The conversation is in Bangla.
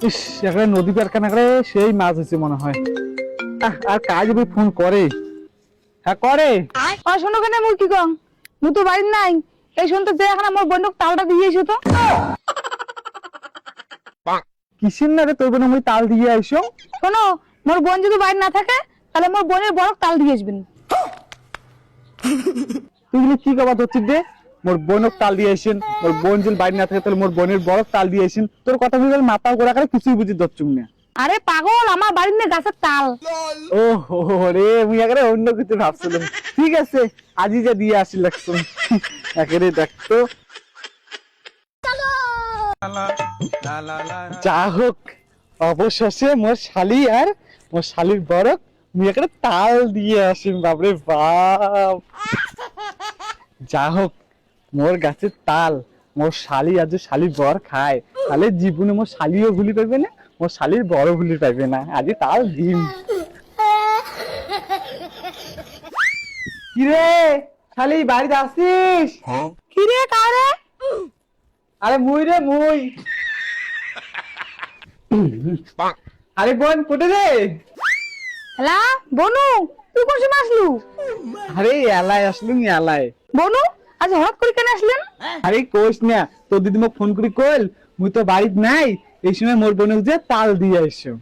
ইস, একটা নদী পার কানা করে সেই মাছ হয়েছে মনে হয়। আর কাজ ফোন করে। হ্যাঁ করে। শোনো কেন মুই কি কং মুই তো বাড়ি নাই। এই শুনতে যে এখন আমার বন্ধুক তালটা দিয়ে এসো তো। কিসের না রে তোর বোন আমি তাল দিয়ে আইসো? শোনো, মোর বোন যদি বাড়ি না থাকে তাহলে মোর বোনের বড় তাল দিয়ে আসবেন। তুই কি কথা হচ্ছিস রে? মোর বোনক তাল দিয়ে আসেন, মোর বোন যদি বাড়ি না থাকে তাহলে মোর বোনের বড় তাল দিয়ে আসেন। তোর কথা বুঝে মাথা গোড়া করে কিছুই বুঝি দচ্ছুম না। আরে পাগল, আমার বাড়ির নে গাছের তাল। ও হো রে, মুই একেবারে অন্য কিছু ভাবছিলাম। ঠিক আছে, আজই যা দিয়ে আসি লাগছো। একেবারে দেখতো। যা হোক, অবশেষে মোর শালি আর মোর শালির বরক মুই একটা তাল দিয়ে আসি। বাপরে বাপ, যা হোক, মোর গাছের তাল মোর শালি আজ শালির বর খায়, তাহলে জীবনে মোর শালিও ভুলি পাইবে না, মোর শালির বড় ভুলি পাইবে না। আজ তাল ডিম। কিরে শালি, বাড়িতে আসিস? কি রে কারে? আরে মুই রে মুই। আরে বোন কোটে রে? হ্যালা বনু, তুই কোন সময় আসলু? আরে এলায় আসলুম, এলায়। বনু, আজ হঠাৎ করে কেন আসলেন? আরে কোষ না, তোর দিদি মোক ফোন করি কইল মুই তো বাড়িতে নাই, এই সময় মোর বোনের যে তাল দিয়ে আইসো।